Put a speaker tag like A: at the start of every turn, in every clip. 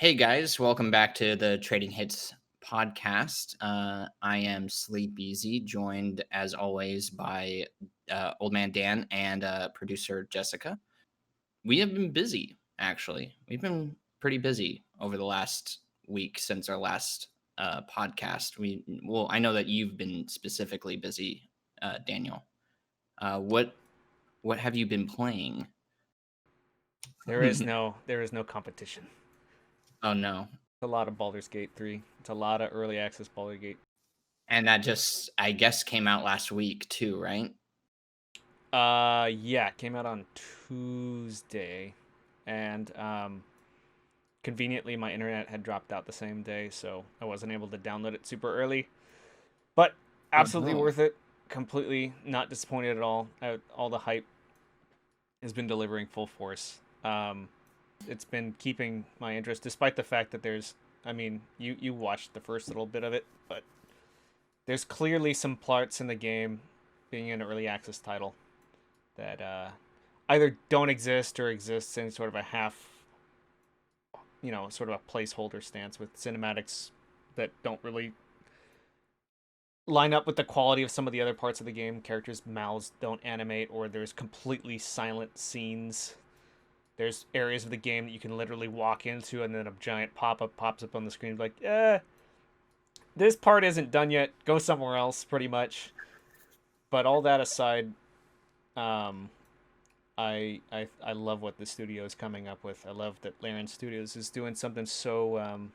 A: Hey guys, welcome back to the Trading Hits podcast. I am Sleepezi, joined as always by Oldmandan and producer Jessica. We have been busy, actually. We've been pretty busy over the last week since our last podcast. I know that you've been specifically busy, Daniel. What have you been playing?
B: There is no competition.
A: Oh no,
B: It's a lot of Baldur's Gate 3. It's a lot of early access Baldur's Gate.
A: and that just I guess came out last week too, right?
B: Yeah, it came out on Tuesday, and conveniently my internet had dropped out the same day, so I wasn't able to download it super early. But
A: Oh
B: absolutely
A: no.
B: worth it. Completely not disappointed at all. All the hype has been delivering full force. It's been keeping my interest, despite the fact that I mean, you watched the first little bit of it, but there's clearly some parts in the game, being an early access title, that either don't exist or exists in sort of a sort of a placeholder stance with cinematics that don't really line up with the quality of some of the other parts of the game. Characters' mouths don't animate, or there's completely silent scenes. There's areas of the game that you can literally walk into, and then a giant pop up pops up on the screen, like, this part isn't done yet. Go somewhere else, pretty much. But all that aside, um, I love what the studio is coming up with. I love that Larian Studios is doing something so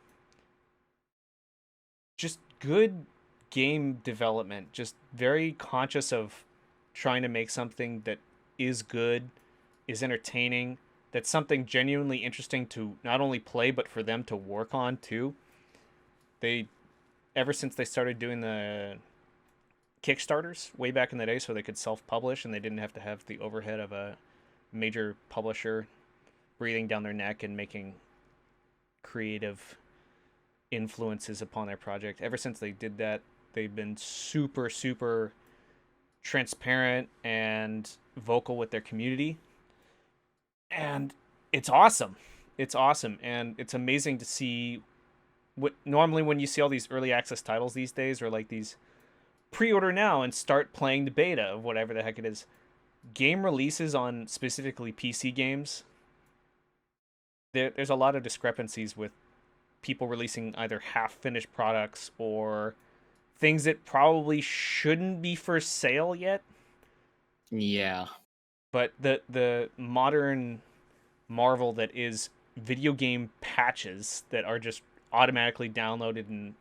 B: just good game development. Just very conscious of trying to make something that is good, is entertaining, that's something genuinely interesting to not only play but for them to work on too. They Ever since they started doing the Kickstarters way back in the day, so they could self-publish and they didn't have to have the overhead of a major publisher breathing down their neck and making creative influences upon their project. Ever since they did that, they've been super, super transparent and vocal with their community. And it's awesome. It's awesome. And it's amazing to see what normally when you see all these early access titles these days, or like these pre-order now and start playing the beta of whatever the heck it is. Game releases on specifically PC games, there's a lot of discrepancies with people releasing either half finished products or things that probably shouldn't be for sale yet.
A: Yeah.
B: But the modern marvel that is video game patches that are just automatically downloaded and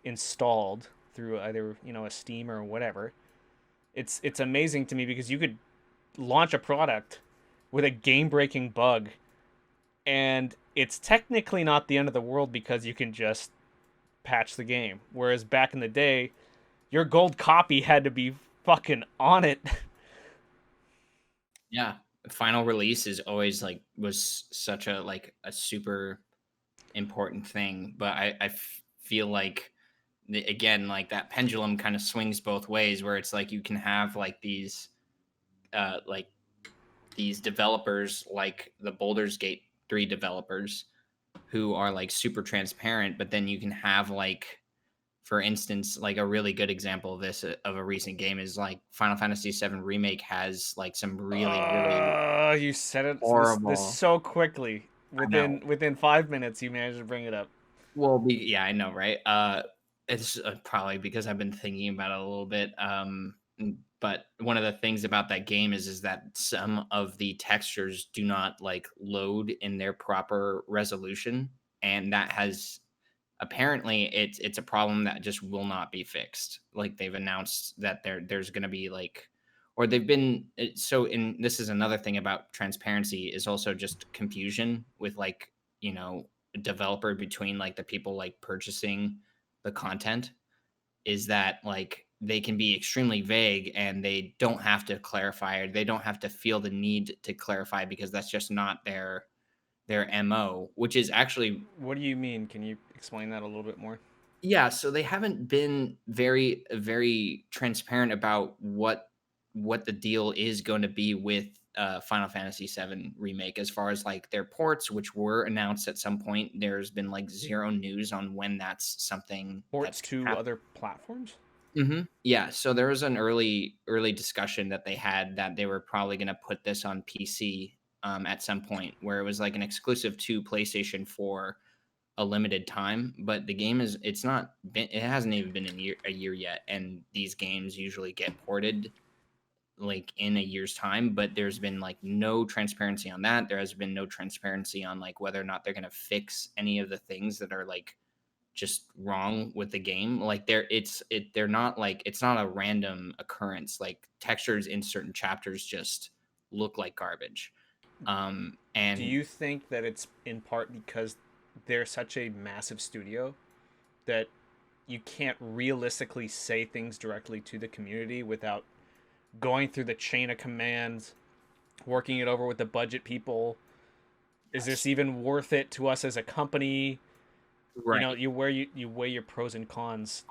B: installed through either a Steam or whatever. It's amazing to me because you could launch a product with a game breaking bug, and it's technically not the end of the world because you can just patch the game. Whereas back in the day, your gold copy had to be fucking on it.
A: Yeah. Final release is always was such a super important thing, but feel like again like that pendulum kind of swings both ways where it's like you can have uh like these developers like the Baldur's Gate 3 developers who are like super transparent, but then you can have for instance, like a really good example of this of a recent game is like Final Fantasy VII Remake has like some really, really
B: You said it this
A: horrible.
B: so quickly.
A: I know.
B: Within 5 minutes, you managed to bring it up.
A: Well, yeah, I know, right? It's probably because I've been thinking about it a little bit. But one of the things about that game is that some of the textures do not like load in their proper resolution, and that has apparently it's a problem that just will not be fixed. Like they've announced that there's going to be or they've been so in this is another thing about transparency is also just confusion with a developer between like the people like purchasing the content is that like they can be extremely vague and they don't have to clarify or they don't have to feel the need to clarify because that's just not their MO, which is actually
B: What do you mean? Can you explain that a little bit more?
A: yeah, so they haven't been very transparent about what the deal is going to be with Final Fantasy VII remake. As far as like their ports, which were announced at some point, there's been like zero news on when that's something
B: Ports
A: that's going to
B: to
A: happen.
B: other platforms?
A: Yeah, so there was an early discussion that they had that they were probably going to put this on PC at some point, where it was like an exclusive to PlayStation for a limited time. But the game is it's not been it hasn't even been a year yet, and these games usually get ported like in a year's time. But there's been like no transparency on that. There has been no transparency on like whether or not they're going to fix any of the things that are like just wrong with the game. Like they're not like it's not a random occurrence. Like textures in certain chapters just look like garbage.
B: Do
A: And
B: you think that it's in part because they're such a massive studio that you can't realistically say things directly to the community without going through the chain of commands, working it over with the budget people? Is this
A: yes,
B: even worth it to us as a company? You know,
A: right.
B: you weigh your pros and cons.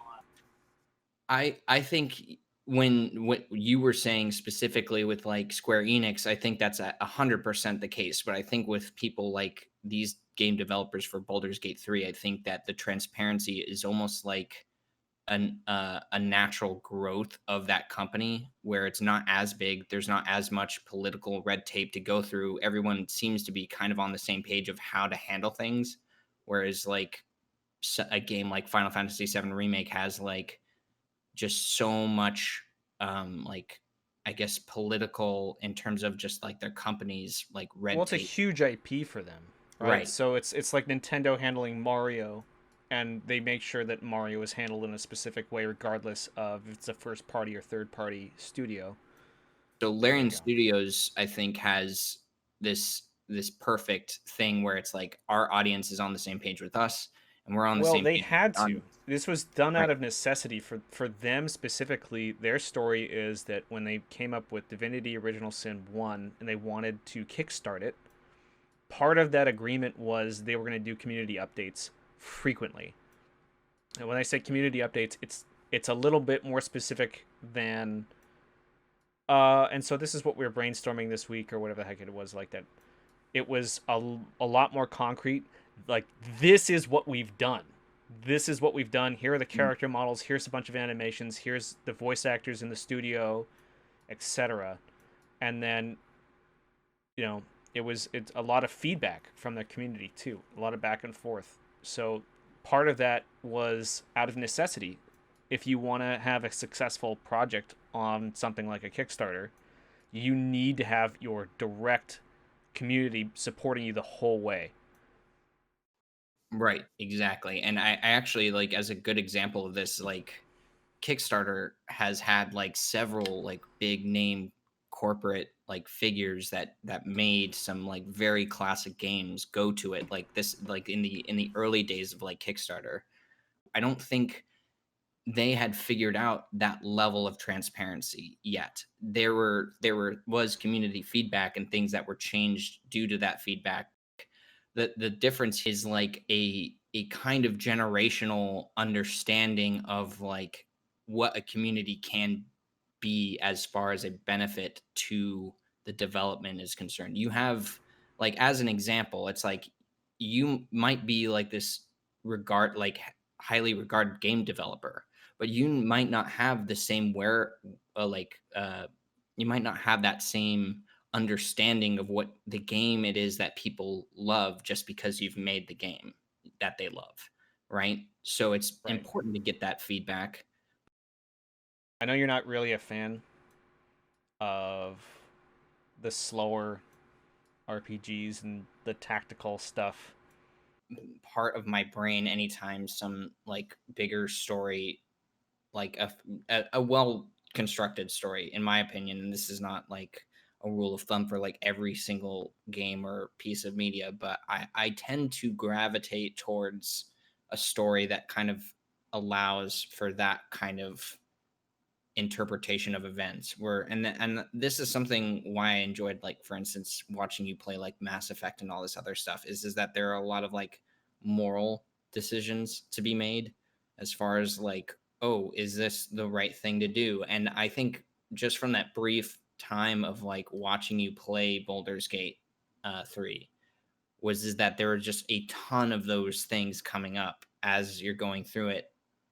A: I think when what you were saying specifically with like Square Enix, I think that's 100% the case. But I think with people like these game developers for Baldur's Gate 3, I think that the transparency is almost like a natural growth of that company where it's not as big, there's not as much political red tape to go through. Everyone seems to be kind of on the same page of how to handle things, whereas like a game like Final Fantasy VII Remake has like just so much like I guess political in terms of just like their company's like
B: Well,
A: red
B: it's a
A: tape.
B: huge IP for them, right?
A: Right.
B: So it's like Nintendo handling Mario, and they make sure that Mario is handled in a specific way, regardless of if it's a first party or third party studio.
A: So
B: There you
A: Larian
B: go.
A: Studios, I think, has this perfect thing where it's like our audience is on the same page with us, and we're on the
B: Well,
A: same
B: they
A: page with
B: had
A: the
B: to.
A: audience.
B: This was done out
A: Right.
B: of necessity for them specifically. Their story is that when they came up with Divinity Original Sin 1 and they wanted to kickstart it, part of that agreement was they were going to do community updates frequently. And when I say community updates, it's a little bit more specific than and so this is what we were brainstorming this week or whatever the heck it was like that. It was a lot more concrete. Like, this is what we've done. This is what we've done. Here are the
A: Mm.
B: character models. Here's a bunch of animations. Here's the voice actors in the studio, etc. And then, you know, it's a lot of feedback from the community too. A lot of back and forth. So part of that was out of necessity. If you want to have a successful project on something like a Kickstarter, you need to have your direct community supporting you the whole way.
A: Right, exactly. And I actually like as a good example of this, like Kickstarter has had like several like big name corporate like figures that made some like very classic games go to it like this like in the early days of like Kickstarter. I don't think they had figured out that level of transparency yet. There was community feedback and things that were changed due to that feedback. The difference is like a kind of generational understanding of like what a community can be as far as a benefit to the development is concerned. You have like as an example, it's like you might be like this highly regarded game developer, but you might not have the same you might not have that same understanding of what the game it is that people love just because you've made the game that they love, right? So it's
B: Right.
A: important to get that feedback.
B: I know you're not really a fan of the slower RPGs and the tactical stuff.
A: Part of my brain anytime some like bigger story like a well constructed story in my opinion, and this is not like a rule of thumb for like every single game or piece of media, but I tend to gravitate towards a story that kind of allows for that kind of interpretation of events where and this is something why I enjoyed like for instance watching you play like Mass Effect and all this other stuff is that there are a lot of like moral decisions to be made as far as like, oh, is this the right thing to do? And I think just from that brief time of like watching you play Baldur's Gate 3 was is that there were just a ton of those things coming up as you're going through it.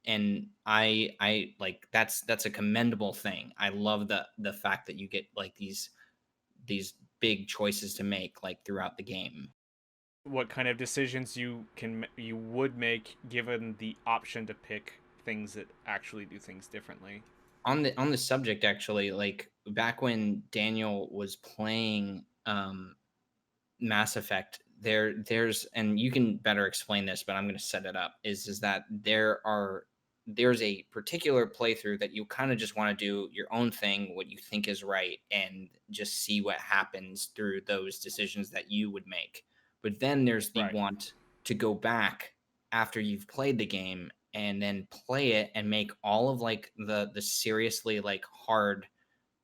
A: And I like that's a commendable thing. I love the fact that you get like these big choices to make like throughout the game.
B: What kind of decisions you would make given the option to pick things that actually do things differently?
A: On the subject actually, like back when Daniel was playing Mass Effect, there's and you can better explain this, but I'm going to set it up. Is that there's a particular playthrough that you kind of just want to do your own thing, what you think is right, and just see what happens through those decisions that you would make. But then there's the
B: Right.
A: want to go back after you've played the game and then play it and make all of like the seriously like hard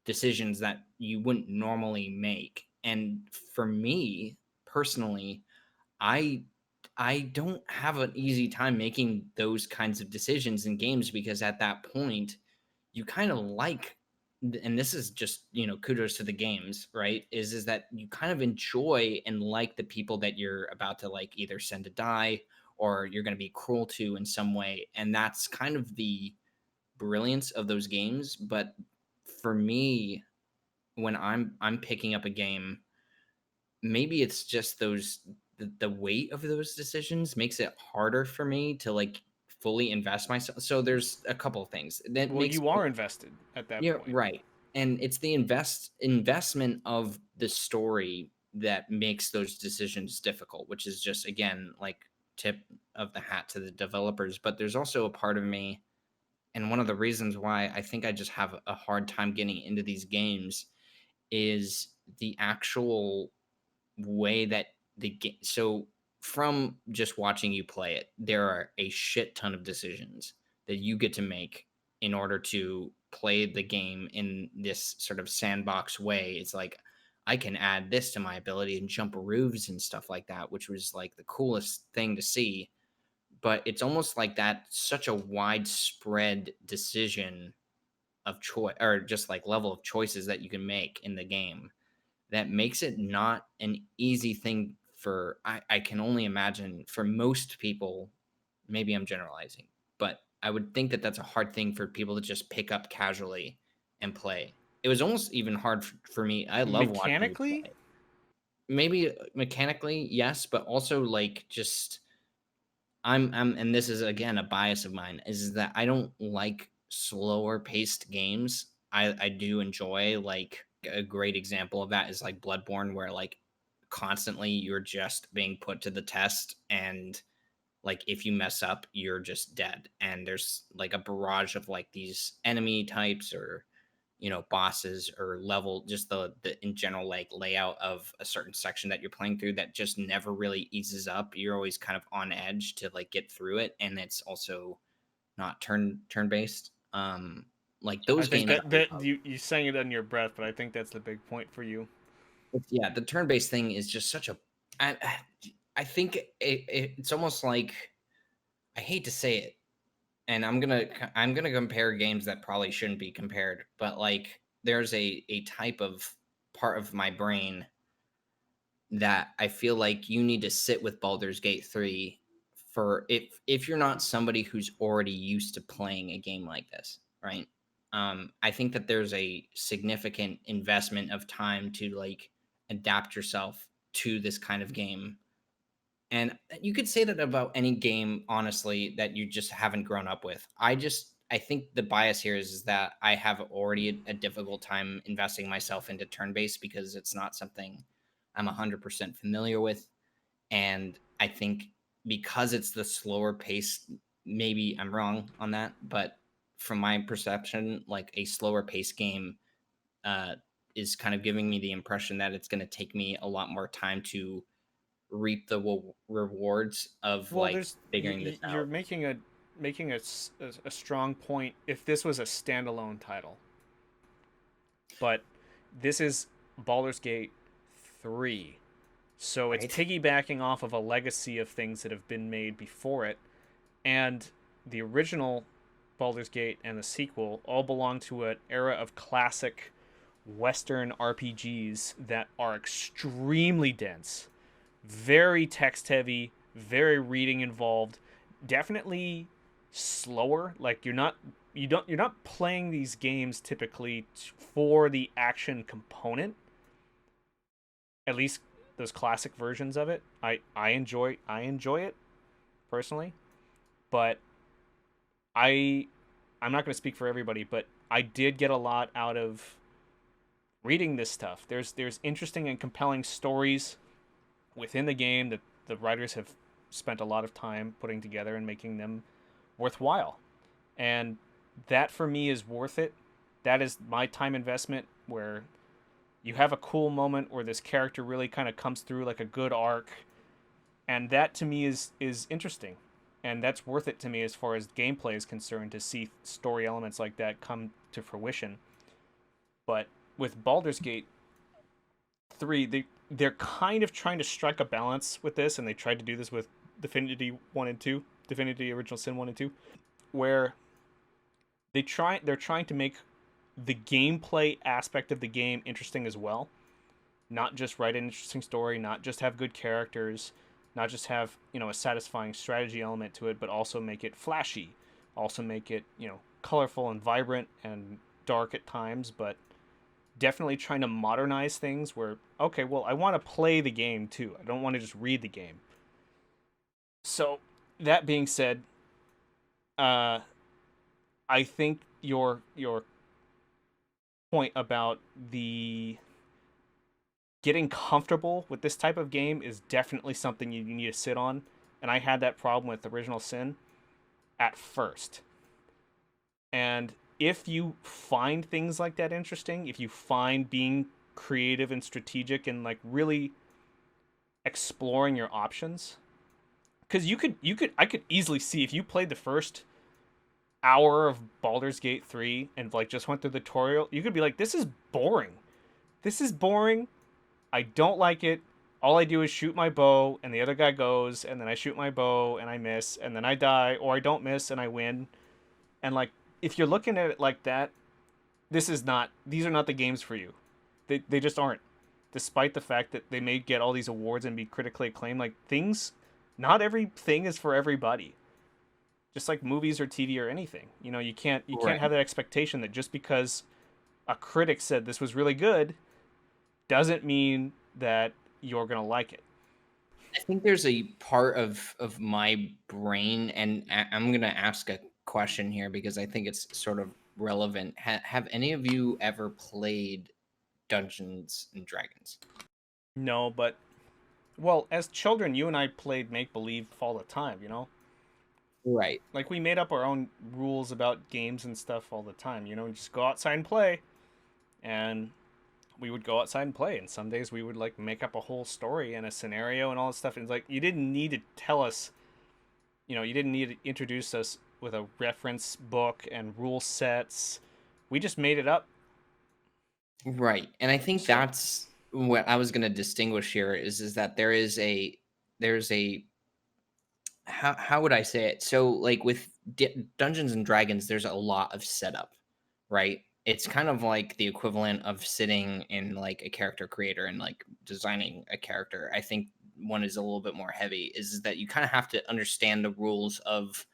A: decisions that you wouldn't normally make. And for me personally, I I don't have an easy time making those kinds of decisions in games because at that point you kind of like and this is just, kudos to the games, right? Is that you kind of enjoy and like the people that you're about to like either send to die or you're going to be cruel to in some way. And that's kind of the brilliance of those games, but for me when I'm picking up a game, maybe it's just the weight of those decisions makes it harder for me to like fully invest myself. So there's a couple of things that
B: Well,
A: makes
B: you
A: me
B: are invested at that
A: yeah,
B: point.
A: right. And it's the investment of the story that makes those decisions difficult, which is just again like tip of the hat to the developers. But there's also a part of me, and one of the reasons why I think I just have a hard time getting into these games is the actual way that the game. So from just watching you play it, there are a shit ton of decisions that you get to make in order to play the game in this sort of sandbox way. It's like I can add this to my ability and jump roofs and stuff like that, which was like the coolest thing to see. But it's almost like that such a widespread decision of choice or just like level of choices that you can make in the game that makes it not an easy thing for I can only imagine for most people, maybe I'm generalizing, but I would think that that's a hard thing for people to just pick up casually and play. It was almost even hard for me. I love watching you
B: Mechanically,
A: play. Maybe mechanically, yes, but also like just I'm and this is again a bias of mine is that I don't like slower paced games. I do enjoy like a great example of that is like Bloodborne where like constantly you're just being put to the test and like if you mess up you're just dead and there's like a barrage of like these enemy types or bosses or level just the in general like layout of a certain section that you're playing through that just never really eases up. You're always kind of on edge to like get through it and it's also not turn based. Like
B: I
A: those
B: think
A: games I
B: that
A: love.
B: you sang it under your breath, but I think that's the big point for you.
A: Yeah, the turn based thing is just such a I, I think it's almost like I hate to say it and I'm gonna compare games that probably shouldn't be compared, but like there's a type of part of my brain that I feel like you need to sit with Baldur's Gate 3 for if you're not somebody who's already used to playing a game like this, right? I think that there's a significant investment of time to like adapt yourself to this kind of game and you could say that about any game, honestly, that you just haven't grown up with. I think the bias here is that I have already a difficult time investing myself into turn based because it's not something I'm 100% familiar with. And I think because it's the slower pace, maybe I'm wrong on that, but from my perception, like a slower pace game uh, is kind of giving me the impression that it's going to take me a lot more time to reap the rewards of
B: Well,
A: like
B: there's
A: figuring this
B: you're
A: out.
B: making a strong point if this was a standalone title, but this is Baldur's Gate 3. So it's
A: Right?
B: piggybacking off of a legacy of things that have been made before it, and the original Baldur's Gate and the sequel all belong to an era of classic Western RPGs that are extremely dense, very text heavy, very reading involved, definitely slower. Like you're not playing these games typically for the action component. At least those classic versions of it. I enjoy it personally, but I I'm not going to speak for everybody, but I did get a lot out of reading this stuff. There's interesting and compelling stories within the game that the writers have spent a lot of time putting together and making them worthwhile. And that for me is worth it. That is my time investment where you have a cool moment where this character really kind of comes through like a good arc, and that to me is interesting. And that's worth it to me as far as gameplay is concerned to see story elements like that come to fruition. But with Baldur's Gate 3, they're kind of trying to strike a balance with this, and they tried to do this with Divinity 1 and 2, Divinity Original Sin 1 and 2, where they're trying to make the gameplay aspect of the game interesting as well. Not just write an interesting story, not just have good characters, not just have, a satisfying strategy element to it, but also make it flashy, also make it, colorful and vibrant and dark at times, but definitely trying to modernize things where, okay, well, I want to play the game too. I don't want to just read the game. So, that being said, uh I think your point about the getting comfortable with this type of game is definitely something you need to sit on. And I had that problem with Original Sin at first. And if you find things like that interesting, if you find being creative and strategic and like really exploring your options, because I could easily see if you played the first hour of Baldur's Gate 3 and like just went through the tutorial, you could be like, this is boring. This is boring. I don't like it. All I do is shoot my bow, and the other guy goes, and then I shoot my bow, and I miss, and then I die, or I don't miss, and I win. And like, if you're looking at it like that, these are not the games for you. They just aren't. Despite the fact that they may get all these awards and be critically acclaimed, like not everything is for everybody. Just like movies or TV or anything, you can't have
A: Right.
B: that expectation that just because a critic said this was really good doesn't mean that you're gonna like it.
A: I think there's a part of my brain, and I'm gonna ask a question here because I think it's sort of relevant. Have any of you ever played Dungeons and Dragons?
B: No, but well, as children, you and I played make believe all the time.
A: Right.
B: Like we made up our own rules about games and stuff all the time. Just go outside and play, and we would go outside and play. And some days we would like make up a whole story and a scenario and all this stuff. And it's like you didn't need to tell us. You didn't need to introduce us with a reference book and rule sets. We just made it up.
A: Right. And I think
B: So
A: that's what I was gonna distinguish here is that there's a how would I say it? So like with Dungeons and Dragons, there's a lot of setup, right? It's kind of like the equivalent of sitting in like a character creator and like designing a character. I think one is a little bit more heavy is that you kind of have to understand the rules of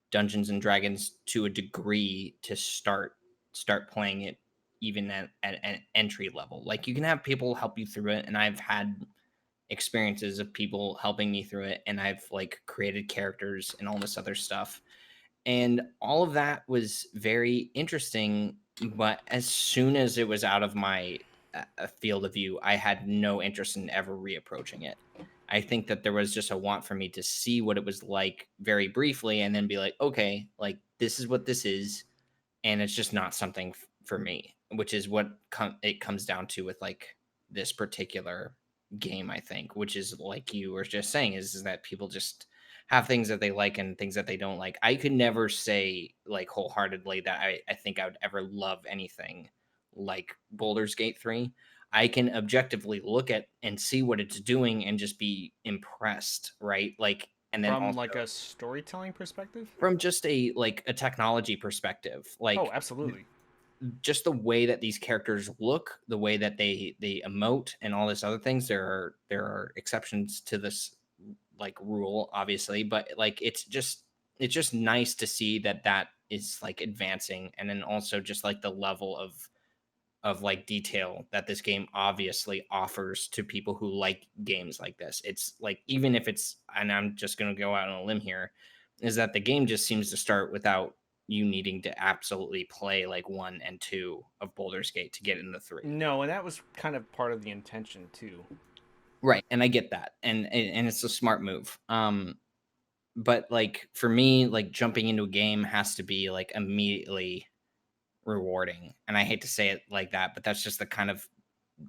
A: Dungeons and Dragons to a degree to start playing it even at an entry level. Like you can have people help you through it, and I've had experiences of people helping me through it, and I've like created characters and all this other stuff. And all of that was very interesting, but as soon as it was out of my field of view, I had no interest in ever reapproaching it. I think that there was just a want for me to see what it was like very briefly and then be like, okay, like this is what this is, and it's just not something for me, which is what it comes down to with like this particular game. I think, which is like you were just saying, is that people just have things that they like and things that they don't like. I could never say like wholeheartedly that I think I would ever love anything like Boulder's Gate 3. I can objectively look at and see what it's doing and just be impressed, right? Like, and then
B: from
A: also
B: like a storytelling perspective.
A: from just a like a technology perspective,
B: Oh,
A: like
B: absolutely.
A: just the way that these characters look, the way that they emote, and all this other things. There are exceptions to this like rule, obviously, but like it's just nice to see that that is like advancing, and then also just like the level of like detail that this game obviously offers to people who like games like this. It's like even if it's, and I'm just gonna go out on a limb here, is that the game just seems to start without you needing to absolutely play like one and two of Boulder's Gate to get into three.
B: No, and that was kind of part of the intention too.
A: Right. And I get that. And it's a smart move. But like for me, like jumping into a game has to be like immediately rewarding. And I hate to say it like that, but that's just the kind of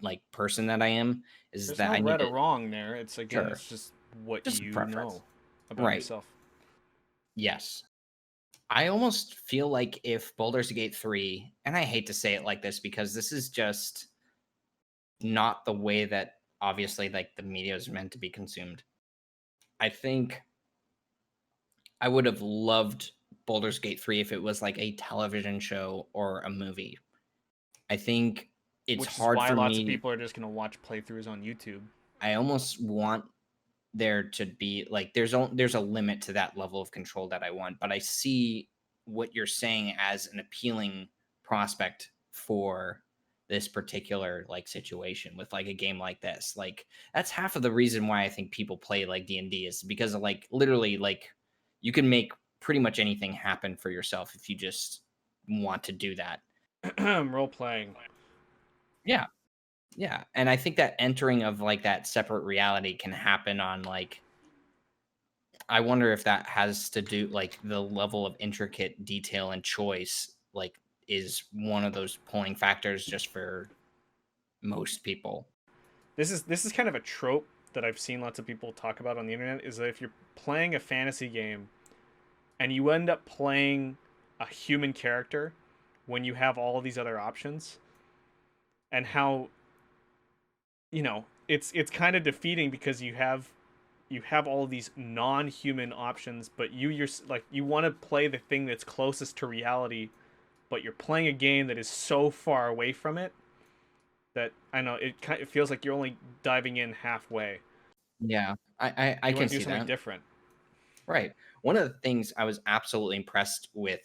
A: like person that I am, is
B: There's
A: that
B: no
A: I need
B: right or
A: to.
B: wrong there. It's again,
A: Sure,
B: it's just what
A: just a
B: you
A: preference.
B: know about
A: Right.
B: yourself.
A: Yes. I almost feel like if Baldur's Gate 3, and I hate to say it like this because this is just not the way that obviously like the media is meant to be consumed. I think I would have loved Baldur's Gate 3 if it was like a television show or a movie. I think it's
B: Which is
A: hard
B: why
A: for
B: lots of
A: me.
B: people are just gonna watch playthroughs on YouTube.
A: I almost want there to be like there's a limit to that level of control that I want, but I see what you're saying as an appealing prospect for this particular like situation with like a game like this. Like that's half of the reason why I think people play like D&D is because of like literally like you can make pretty much anything happen for yourself if you just want to do that.
B: Role playing.
A: Yeah. Yeah. And I think that entering of like that separate reality can happen on like, I wonder if that has to do like the level of intricate detail and choice, like, is one of those pulling factors just for most people.
B: This is kind of a trope that I've seen lots of people talk about on the internet. Is that if you're playing a fantasy game and you end up playing a human character when you have all of these other options, and how it's kind of defeating because you have all of these non-human options, but you're like you want to play the thing that's closest to reality, but you're playing a game that is so far away from it that I know it feels like you're only diving in halfway.
A: Yeah, I
B: You
A: can
B: want to do
A: see
B: something
A: that.
B: different.
A: Right. One of the things I was absolutely impressed with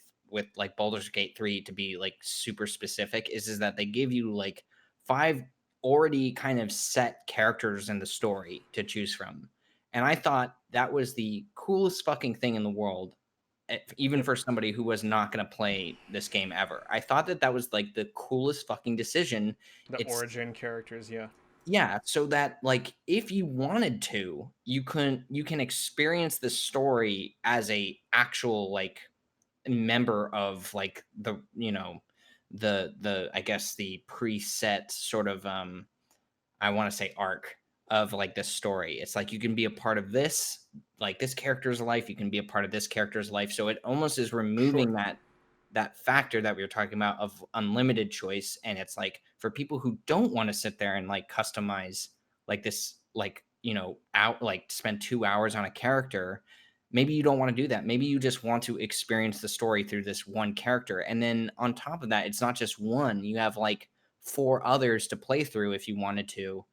A: like Baldur's Gate 3 to be like super specific is that they give you like five already kind of set characters in the story to choose from. And I thought that was the coolest fucking thing in the world, even
B: Yep.
A: for somebody who was not going to play this game ever. I thought that that was like the coolest fucking decision.
B: The
A: It's
B: origin characters, yeah.
A: yeah, so that like if you wanted to, you can experience the story as a actual like member of like the I guess the preset sort of I want to say arc of like this story. It's like you can be a part of this, like this character's life, you can be a part of this character's life. So it almost is
B: Sure.
A: removing that factor that we were talking about of unlimited choice. And it's like for people who don't want to sit there and like customize like this, like, out like spend 2 hours on a character. Maybe you don't want to do that. Maybe you just want to experience the story through this one character. And then on top of that, it's not just one, you have like four others to play through if you wanted to,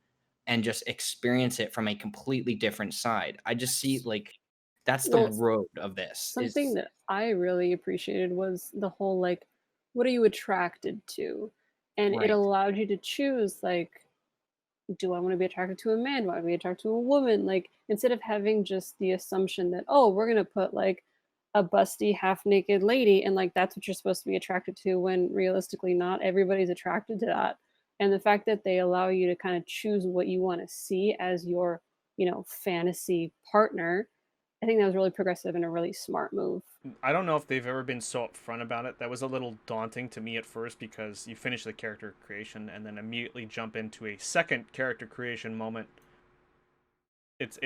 A: and just experience it from a completely different side. I just see like that's the
C: Well,
A: road of this
C: something
A: is
C: that I really appreciated was the whole like, what are you attracted to? And it
A: right.
C: allowed you to choose, like, do I want to be attracted to a man? Do I want to be attracted to a woman? Like, instead of having just the assumption that, oh, we're going to put like a busty, half naked lady, and like that's what you're supposed to be attracted to, when realistically, not everybody's attracted to that. And the fact that they allow you to kind of choose what you want to see as your, fantasy partner, I think that was really progressive and a really smart move.
B: I don't know if they've ever been so upfront about it. That was a little daunting to me at first because you finish the character creation and then immediately jump into a second character creation moment. It's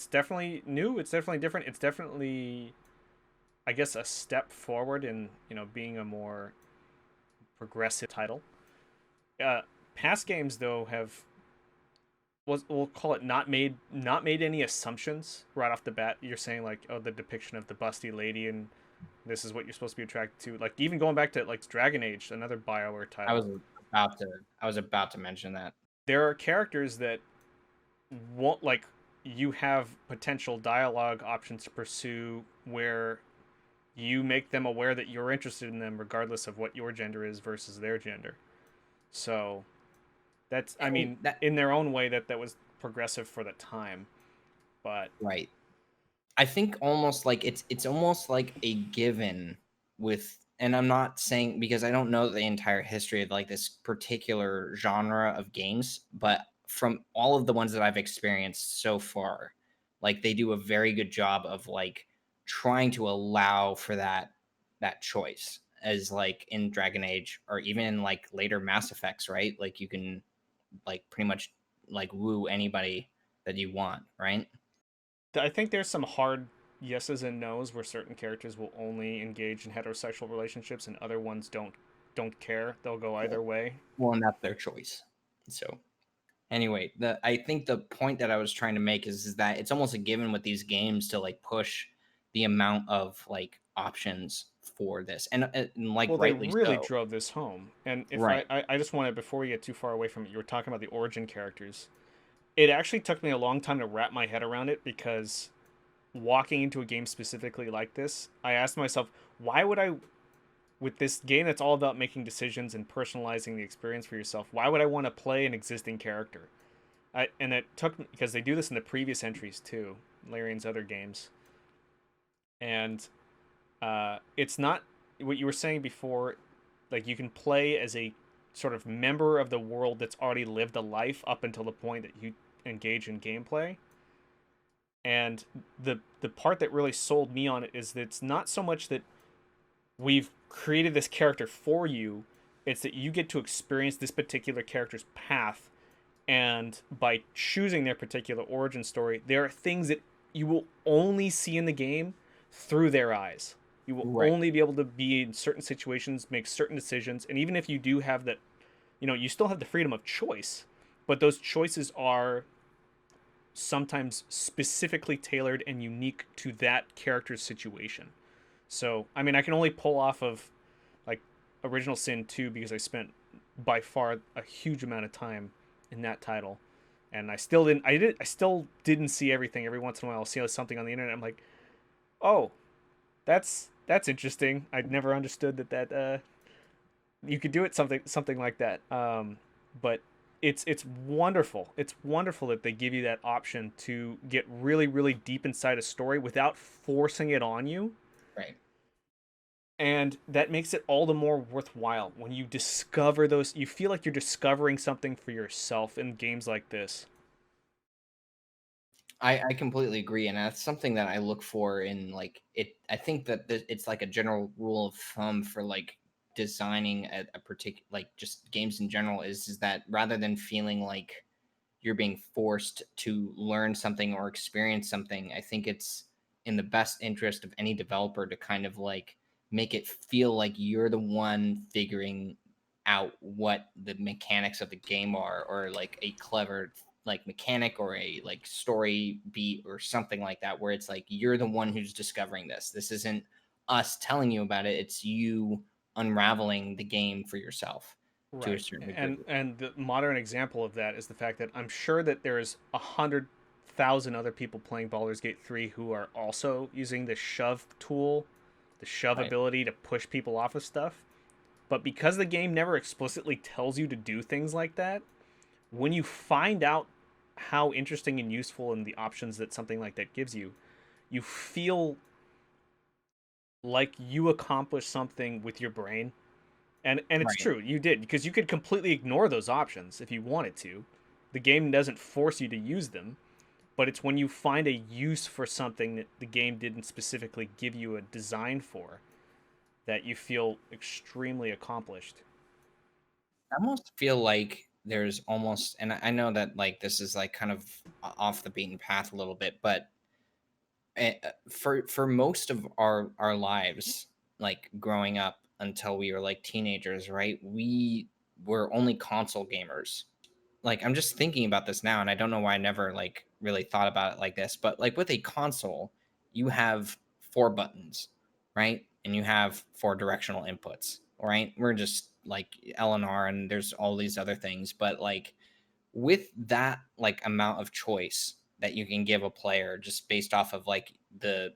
B: definitely new. It's definitely different. It's definitely, I guess, a step forward in being a more progressive title. Uh, Past games though have, we'll call it, not made any assumptions right off the bat. You're saying like, oh, the depiction of the busty lady and This is what you're supposed to be attracted to. Like even going back to like Dragon Age, another BioWare
A: I
B: title.
A: was about to I was about to mention that.
B: There are characters that won't like you have potential dialogue options to pursue where you make them aware that you're interested in them regardless of what your gender is versus their gender. So that's I
A: And
B: mean
A: that
B: in their own way that was progressive for the time, but
A: right. I think almost like it's almost like a given with, and I'm not saying because I don't know the entire history of like this particular genre of games, but from all of the ones that I've experienced so far, like they do a very good job of like trying to allow for that choice, as like in Dragon Age or even in like later Mass Effects, right? Like you can like pretty much like woo anybody that you want, right?
B: I think there's some hard yeses and nos where certain characters will only engage in heterosexual relationships and other ones don't care. They'll go either way.
A: Well, and that's their choice. So anyway, the I think the point that I was trying to make is that it's almost a given with these games to like push the amount of like options for this, and like
B: Well, they
A: rightly
B: really
A: so.
B: drove this home. And if
A: Right.
B: I just wanted, before we get too far away from it, you were talking about the origin characters. It actually took me a long time to wrap my head around it because walking into a game specifically like this, I asked myself, why would I, with this game that's all about making decisions and personalizing the experience for yourself, why would I want to play an existing character? And it took me, because they do this in the previous entries too, Larian's other games. And it's not what you were saying before, like you can play as a sort of member of the world that's already lived a life up until the point that you engage in gameplay. And the part that really sold me on it is that it's not so much that we've created this character for you, it's that you get to experience this particular character's path, and by choosing their particular origin story, there are things that you will only see in the game through their eyes. You will
A: Right.
B: only be able to be in certain situations, make certain decisions, and even if you do have that, you still have the freedom of choice, but those choices are sometimes specifically tailored and unique to that character's situation. So, I mean, I can only pull off of like Original Sin 2 because I spent by far a huge amount of time in that title. And I still didn't see everything. Every once in a while I'll see something on the internet. I'm like, "Oh, that's interesting. I'd never understood that you could do it something like that." But it's wonderful. It's wonderful that they give you that option to get really really deep inside a story without forcing it on you,
A: Right.
B: and that makes it all the more worthwhile when you discover those. You feel like you're discovering something for yourself in games like this.
A: I completely agree, and that's something that I look for in like it. I think that it's like a general rule of thumb for like designing a particular like just games in general is that rather than feeling like you're being forced to learn something or experience something, I think it's in the best interest of any developer to kind of like make it feel like you're the one figuring out what the mechanics of the game are, or like a clever like mechanic or a like story beat or something like that, where it's like you're the one who's discovering this. This isn't us telling you about it, it's you unraveling the game for yourself to a
B: Right.
A: certain
B: And
A: degree.
B: and the modern example of that is the fact that I'm sure that there's 100,000 other people playing Baldur's Gate 3 who are also using the shove tool, the shove
A: Right.
B: ability to push people off of stuff. But because the game never explicitly tells you to do things like that, when you find out how interesting and useful and the options that something like that gives you, you feel like you accomplished something with your brain. And it's
A: Right.
B: true, you did, because you could completely ignore those options if you wanted to. The game doesn't force you to use them, but it's when you find a use for something that the game didn't specifically give you a design for that you feel extremely accomplished.
A: I almost feel like there's almost, and I know that like this is like kind of off the beaten path a little bit, but for most of our lives, like growing up until we were like teenagers, right? We were only console gamers. Like I'm just thinking about this now, and I don't know why I never like really thought about it like this, but like with a console, you have four buttons, right? and you have 4 directional inputs, right? We're just like LNR and there's all these other things, but like with that like amount of choice that you can give a player just based off of like the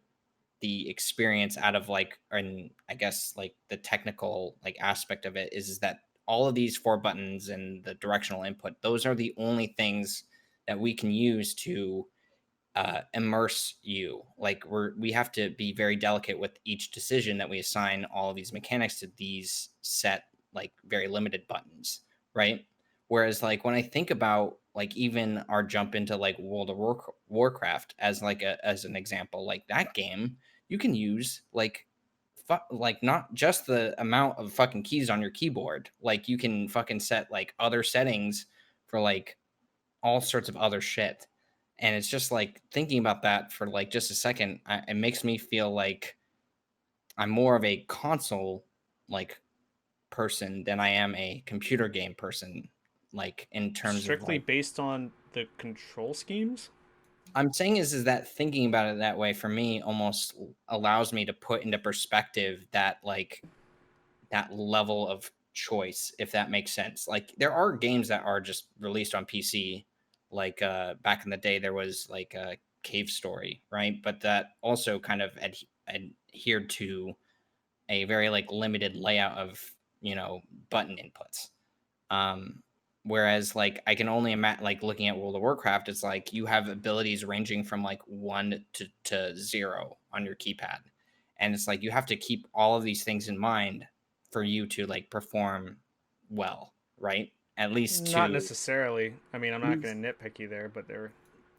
A: experience out of like, and I guess like the technical like aspect of it is that all of these 4 buttons and the directional input, those are the only things that we can use to immerse you. Like we have to be very delicate with each decision that we assign all of these mechanics to these set like very limited buttons, right? Whereas like when I think about like even our jump into like Warcraft as like as an example, like that game, you can use like like not just the amount of fucking keys on your keyboard. Like you can fucking set like other settings for like all sorts of other shit. And it's just like thinking about that for like just a second, it makes me feel like I'm more of a console like person than I am a computer game person. Like in terms of
B: Strictly
A: like,
B: based on the control schemes.
A: I'm saying is that thinking about it that way for me almost allows me to put into perspective that like that level of choice, if that makes sense. Like there are games that are just released on PC. Like back in the day, there was like a Cave Story, right? But that also kind of adhered to a very like limited layout of button inputs. Um, Whereas like I can only imagine like looking at World of Warcraft, it's like you have abilities ranging from like 1 to 0 on your keypad. And it's like you have to keep all of these things in mind for you to like perform well, right? At least
B: Not
A: to
B: necessarily. I mean, I'm not going to nitpick you there, but you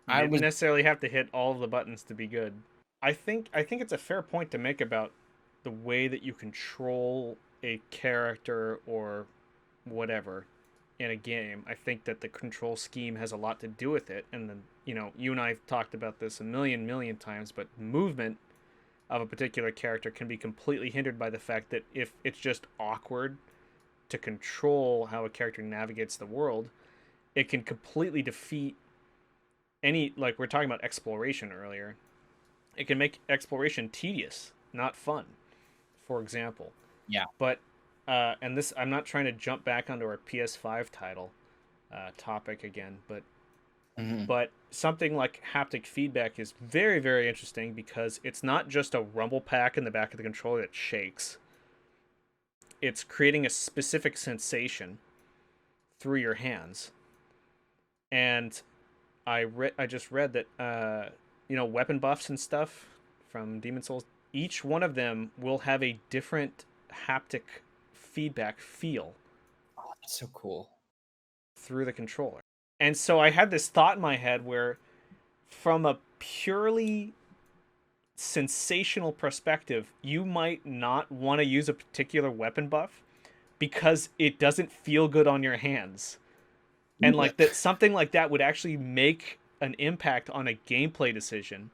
A: I
B: didn't
A: was
B: necessarily have to hit all of the buttons to be good. I think it's a fair point to make about the way that you control a character or whatever in a game. I think that the control scheme has a lot to do with it, and then you and I have talked about this a million times, but movement of a particular character can be completely hindered by the fact that if it's just awkward to control how a character navigates the world, it can completely defeat any, like we're talking about exploration earlier. It can make exploration tedious, not fun, for example.
A: yeah.
B: But and this, I'm not trying to jump back onto our PS5 title topic again,
A: Mhm.
B: but something like haptic feedback is very interesting because it's not just a rumble pack in the back of the controller that shakes. It's creating a specific sensation through your hands. And I just read that weapon buffs and stuff from Demon Souls, each one of them will have a different haptic feedback feel
A: Oh, that's so cool.
B: through the controller. And so I had this thought in my head where, from a purely sensational perspective, you might not want to use a particular weapon buff because it doesn't feel good on your hands. And like that, something like that would actually make an impact on a gameplay decision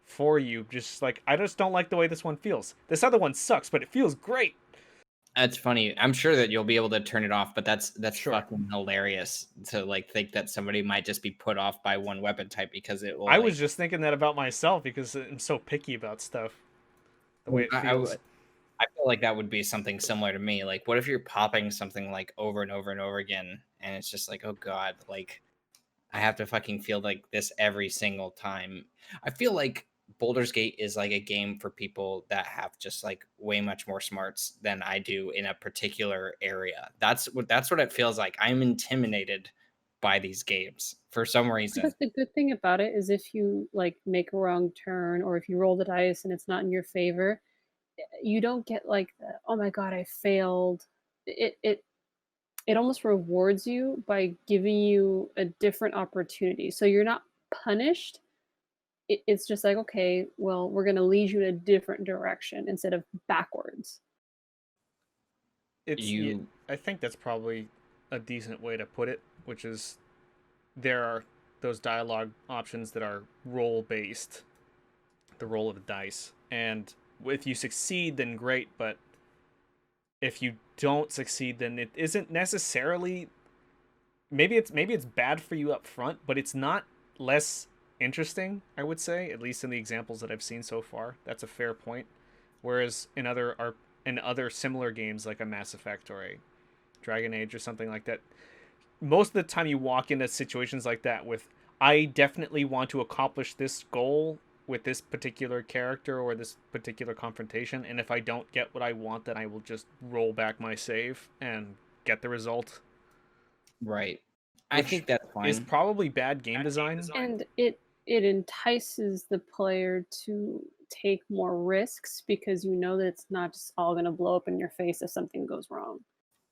B: for you. Just like, I just don't like the way this one feels. This other one sucks, but it feels great.
A: That's funny. I'm sure that you'll be able to turn it off, but that's
B: Sure.
A: fucking hilarious to like think that somebody might just be put off by one weapon type because it will
B: I was
A: like
B: just thinking that about myself because I'm so picky about stuff, the way it feels.
A: I feel like that would be something similar to me. Like, what if you're popping something like over and over and over again, and it's just like, oh god, like I have to fucking feel like this every single time. I feel like Boulder's Gate is like a game for people that have just like way much more smarts than I do in a particular area. That's what it feels like. I'm intimidated by these games for some reason.
C: Because the good thing about it is if you like make a wrong turn or if you roll the dice and it's not in your favor, you don't get like the, oh my god, I failed. It almost rewards you by giving you a different opportunity. So you're not punished. It's just like, okay, well, we're going to lead you in a different direction instead of backwards.
A: You
B: I think that's probably a decent way to put it, which is there are those dialogue options that are role based, the roll of the dice. And if you succeed, then great, but if you don't succeed, then it isn't necessarily, maybe it's bad for you up front, but it's not less interesting, I would say, at least in the examples that I've seen so far. That's a fair point. Whereas in other similar games like a Mass Effect or a Dragon Age or something like that, most of the time you walk into situations like that with, I definitely want to accomplish this goal with this particular character or this particular confrontation, and if I don't get what I want, then I will just roll back my save and get the result,
A: Right. I
B: which
A: think that's
B: is
A: fine.
B: probably bad game design.
C: And it entices the player to take more risks because you know that it's not just all going to blow up in your face if something goes wrong.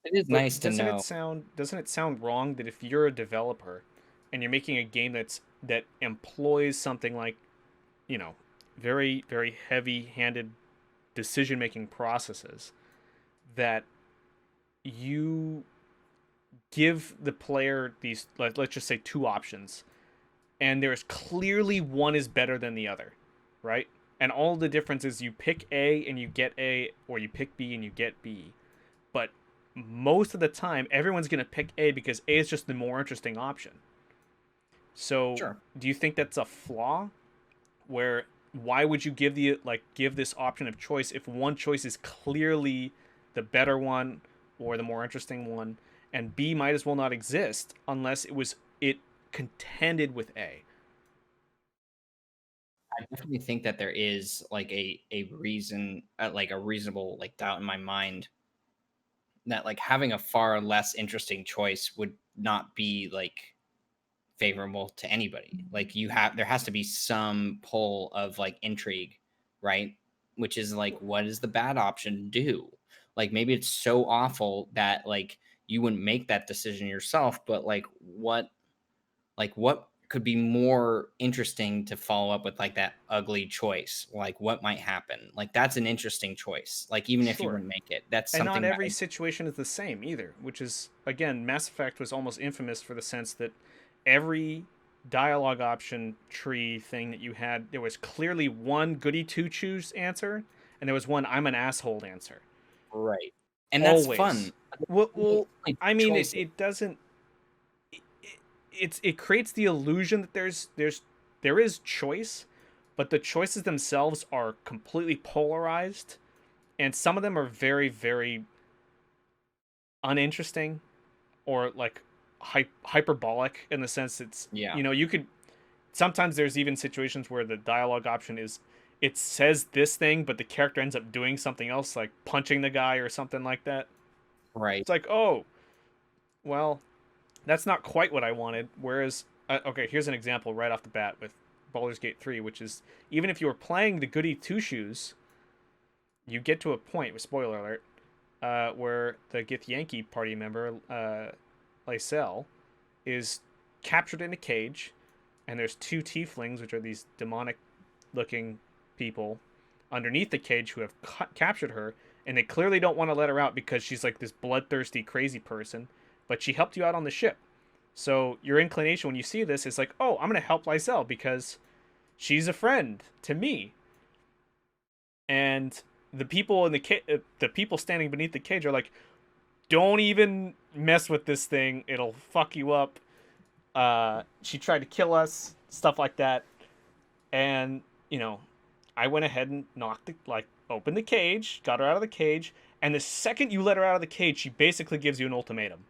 A: It is nice
B: But
A: to know.
B: doesn't it sound wrong that if you're a developer and you're making a game that employs something like, you know, very very heavy-handed decision-making processes, that you give the player these, let's just say, two options, and there's clearly one is better than the other, right? And all the difference is you pick A and you get A, or you pick B and you get B. But most of the time, everyone's going to pick A because A is just the more interesting option. So,
A: Sure.
B: do you think that's a flaw? Where why would you give this option of choice if one choice is clearly the better one or the more interesting one, and B might as well not exist unless it contended with A?
A: I definitely think that there is like a reason, like a reasonable like doubt in my mind that like having a far less interesting choice would not be like favorable to anybody. Like there has to be some pull of like intrigue, right? Which is like, what does the bad option do? Like maybe it's so awful that like you wouldn't make that decision yourself, but like what could be more interesting to follow up with like that ugly choice? Like what might happen? Like that's an interesting choice. Like even if you
B: Sure.
A: wouldn't make it, that's
B: And not
A: something that
B: every situation is the same either, which is, again, Mass Effect was almost infamous for the sense that every dialogue option tree thing that you had, there was clearly one goody two shoes answer, and there was one I'm an asshole answer.
A: right. And that's fun.
B: Always. Well,
A: Only
B: well I mean,
A: choices.
B: it doesn't. It creates the illusion that there is choice, but the choices themselves are completely polarized, and some of them are very very uninteresting, or like hyperbolic in the sense it's,
A: Yeah.
B: you could, sometimes there's even situations where the dialogue option is, it says this thing but the character ends up doing something else, like punching the guy or something like that.
A: Right.
B: It's like, oh, well, that's not quite what I wanted. Whereas, okay, here's an example right off the bat with Baldur's Gate 3, which is, even if you were playing the goody two shoes, you get to a point, with spoiler alert, where the Githyanki party member, Lysel, is captured in a cage, and there's two tieflings, which are these demonic looking people, underneath the cage who have captured her, and they clearly don't want to let her out because she's like this bloodthirsty, crazy person, but she helped you out on the ship. So your inclination when you see this is like, oh, I'm going to help Lysel because she's a friend to me. And the people in the people standing beneath the cage are like, don't even mess with this thing, it'll fuck you up. She tried to kill us, stuff like that. And I went ahead and opened the cage, got her out of the cage, and the second you let her out of the cage, she basically gives you an ultimatum,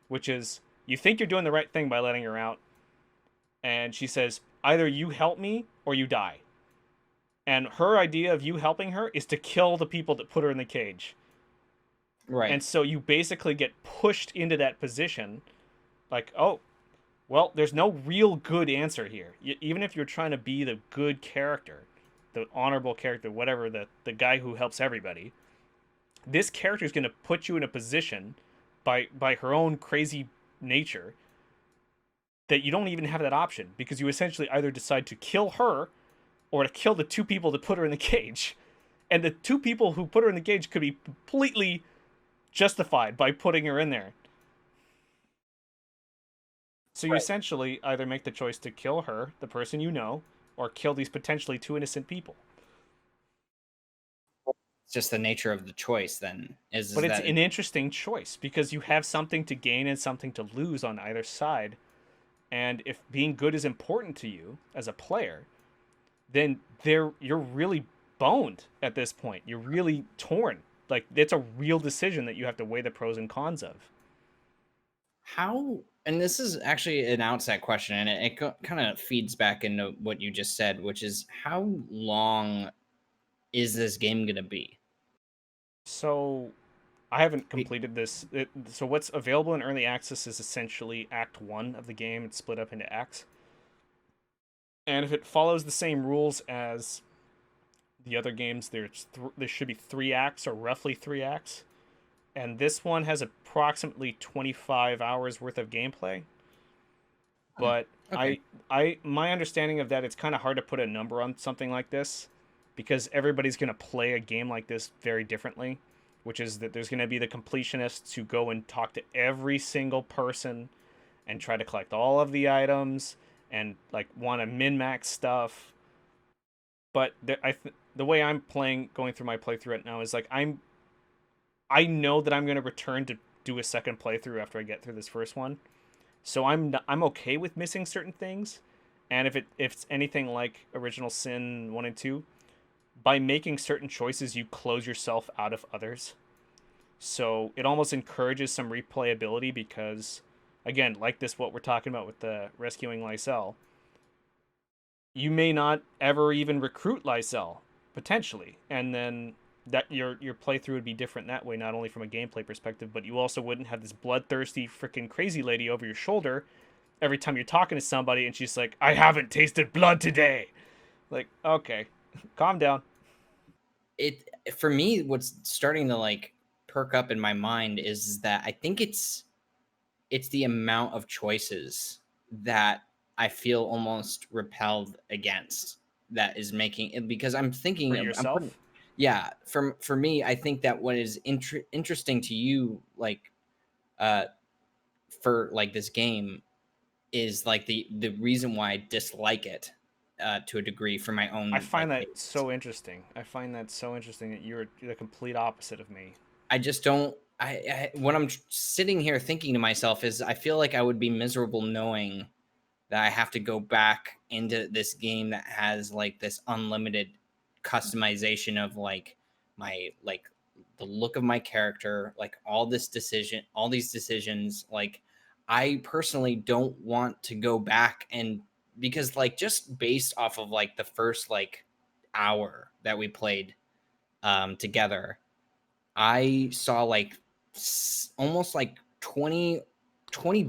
B: which is, you think you're doing the right thing by letting her out, and she says, either you help me or you die. And her idea of you helping her is to kill the people that put her in the cage. And
A: Right.
B: so you basically get pushed into that position, like, oh, well, there's no real good answer here. Even if you're trying to be the good character, the honorable character, whatever, the guy who helps everybody, this character is going to put you in a position by her own crazy nature that you don't even have that option, because you essentially either decide to kill her or to kill the two people that put her in the cage. And the two people who put her in the cage could be completely justified by putting her in there. So you
A: Right.
B: essentially either make the choice to kill her, the person you know, or kill these potentially two innocent people.
A: It's just the nature of the choice then
B: But
A: is
B: it's
A: that
B: an interesting choice because you have something to gain and something to lose on either side. And if being good is important to you as a player, then you're really boned at this point. You're really torn. Like it's a real decision that you have to weigh the pros and cons of.
A: How, and this is actually an outset question, and it kind of feeds back into what you just said, which is how long is this game going to be?
B: So I haven't
A: Be-
B: completed this. So what's available in early access is essentially Act 1 of the game. It's split up into acts. And if it follows the same rules as the other games, there should be 3 acts, or roughly 3 acts. And this one has approximately 25 hours worth of gameplay.
A: Hmm,
B: But
A: okay.
B: my understanding of that, it's kind of hard to put a number on something like this because everybody's going to play a game like this very differently, which is that there's going to be the completionists who go and talk to every single person and try to collect all of the items and like want to min max stuff. But the way I'm playing, going through my playthrough right now, is like I know that I'm going to return to do a second playthrough after I get through this first one. So I'm okay with missing certain things, and if it's anything like Original Sin 1 and 2, by making certain choices you close yourself out of others. So it almost encourages some replayability because, again, like this, what we're talking about with the rescuing Lysel, you may not ever even recruit Lysel potentially, and then that your playthrough would be different that way, not only from a gameplay perspective, but you also wouldn't have this bloodthirsty freaking crazy lady over your shoulder every time you're talking to somebody and she's like, I haven't tasted blood today. Like, okay, calm down.
A: It, for me, what's starting to like perk up in my mind is that I think it's the amount of choices that I feel almost repelled against, that is making it, because I'm
B: For
A: thinking of, I'm putting,
B: yourself.
A: yeah, for me, I think that what is interesting to you, like, uh for like this game, is like the reason why I dislike it, to a degree, for my
B: I
A: own
B: find
A: like
B: that
A: tastes.
B: so interesting. I find that so interesting that you're the complete opposite of me.
A: I just don't. When I'm sitting here thinking to myself, is I feel like I would be miserable knowing that I have to go back into this game that has like this unlimited customization of like my, like, the look of my character, like all these decisions. Like, I personally don't want to go back, and because like just based off of like the first like hour that we played together, I saw like almost like 20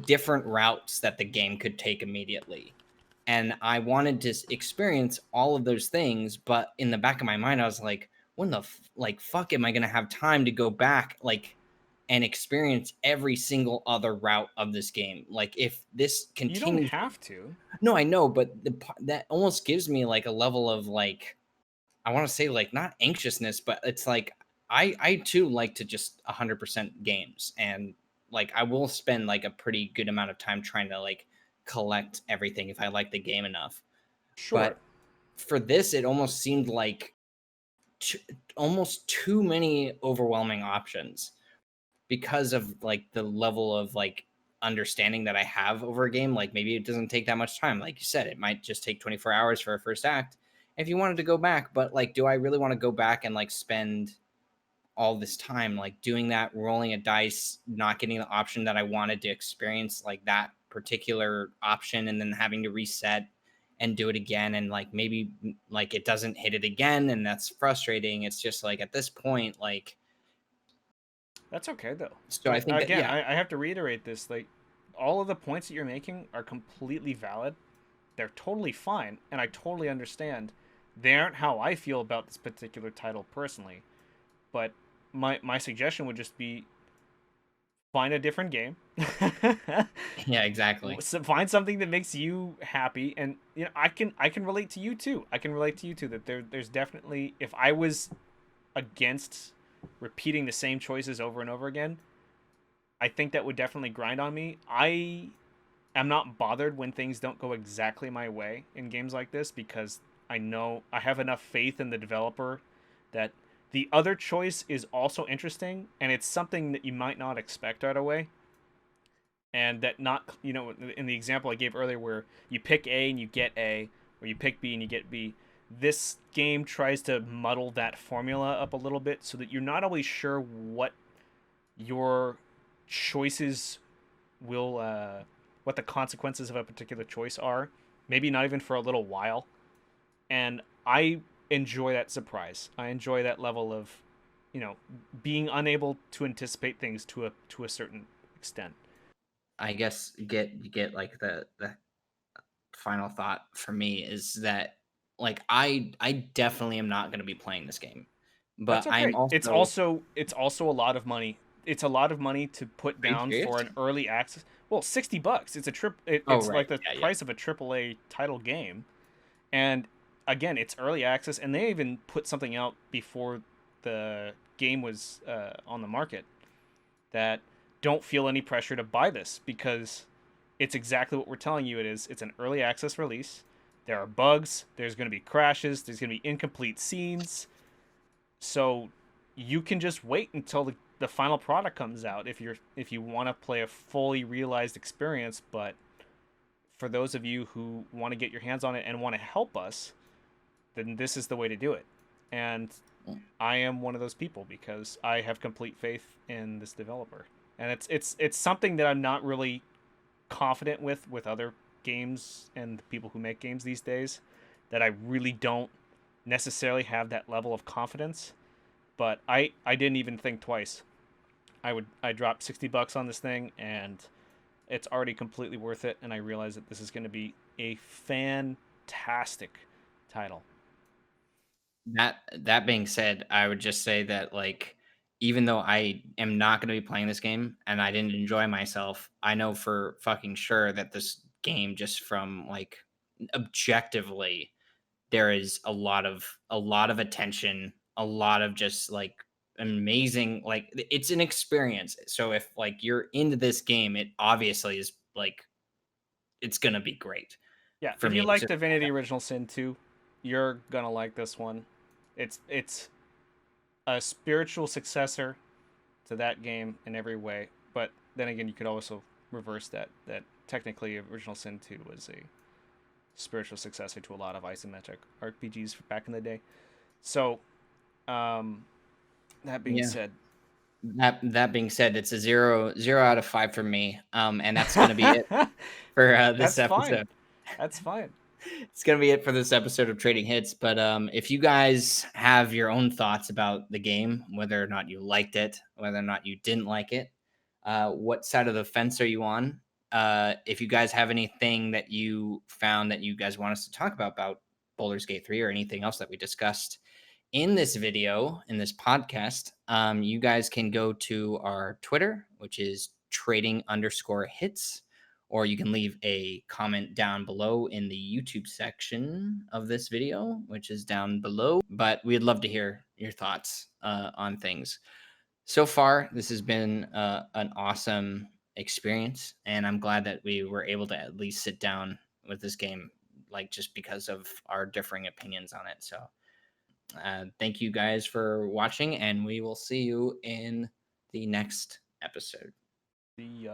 A: different routes that the game could take immediately. And I wanted to experience all of those things, but in the back of my mind I was like, when the like fuck am I going to have time to go back like and experience every single other route of this game? Like, if this
B: You don't
A: continues.
B: have to.
A: No, I know, but that almost gives me like a level of like, I want to say like not anxiousness, but it's like I too like to just 100% games, and like I will spend like a pretty good amount of time trying to like collect everything if I like the game enough.
B: Sure.
A: But for this, it almost seemed like t- almost too many overwhelming options, because of like the level of like understanding that I have over a game. Like, maybe it doesn't take that much time. Like you said, it might just take 24 hours for a first act if you wanted to go back. But like, do I really want to go back and like spend all this time like doing that, rolling a dice, not getting the option that I wanted to experience, like that particular option, and then having to reset and do it again, and like maybe like it doesn't hit it again, and that's frustrating. It's just like, at this point, like,
B: That's okay though.
A: so I
B: Like
A: think that,
B: again,
A: yeah.
B: I have to reiterate this. Like all of the points that you're making are completely valid. They're totally fine, and I totally understand. They aren't how I feel about this particular title personally. But my suggestion would just be find a different game.
A: Yeah, exactly.
B: Find something that makes you happy, and you know I can relate to you too. I can relate to you too that there's definitely, if I was against repeating the same choices over and over again, I think that would definitely grind on me. I am not bothered when things don't go exactly my way in games like this because I know I have enough faith in the developer that the other choice is also interesting and it's something that you might not expect right away. And that, not, in the example I gave earlier where you pick A and you get A, or you pick B and you get B, This game tries to muddle that formula up a little bit so that you're not always sure what your choices will what the consequences of a particular choice are, maybe not even for a little while. And I enjoy that surprise. I enjoy that level of, you know, being unable to anticipate things to a certain extent.
A: I guess get like the final thought for me is that like I definitely am not going to be playing this game, but
B: That's
A: I'm
B: okay.
A: also.
B: It's also a lot of money. It's a lot of money to put
A: Are you
B: down
A: serious?
B: for an early access. Well, $60.
A: Oh
B: It's
A: right,
B: like the
A: yeah, yeah.
B: price of a AAA title game. And again, it's early access, and they even put something out before the game was on the market that don't feel any pressure to buy this because it's exactly what we're telling you it is. It's an early access release. There are bugs, there's going to be crashes, there's going to be incomplete scenes. So you can just wait until the final product comes out if you want to play a fully realized experience, but for those of you who want to get your hands on it and want to help us, then this is the way to do it. And I am one of those people because I have complete faith in this developer. And it's something that I'm not really confident with other games and the people who make games these days, that I really don't necessarily have that level of confidence. But I didn't even think twice. I dropped $60 on this thing, and it's already completely worth it. And I realize that this is going to be a fantastic title.
A: That being said, I would just say that like even though I am not going to be playing this game and I didn't enjoy myself, I know for fucking sure that this game just from like objectively there is a lot of attention, a lot of just like amazing like it's an experience. So if like you're into this game, it obviously is like it's going to be great
B: Yeah,
A: for
B: if you
A: me.
B: like Divinity Original Sin 2, you're gonna like this one. It's a spiritual successor to that game in every way, but then again, you could also reverse that technically Original Sin 2 was a spiritual successor to a lot of isometric RPGs back in the day. So, um, that being
A: Yeah.
B: said,
A: That being said, it's a zero out of 5 for me, and that's gonna be it for, this
B: that's fine.
A: episode.
B: That's fine.
A: It's gonna be it for this episode of Trading Hits, but, if you guys have your own thoughts about the game, whether or not you liked it, whether or not you didn't like it, what side of the fence are you on? If you guys have anything that you found that you guys want us to talk about Baldur's Gate 3 or anything else that we discussed in this video, in this podcast, you guys can go to our Twitter, which is trading_hits, or you can leave a comment down below in the YouTube section of this video, which is down below. But we'd love to hear your thoughts on things. So far, this has been an awesome experience, and I'm glad that we were able to at least sit down with this game, like just because of our differing opinions on it. So thank you guys for watching, and we will see you in the next episode.
B: The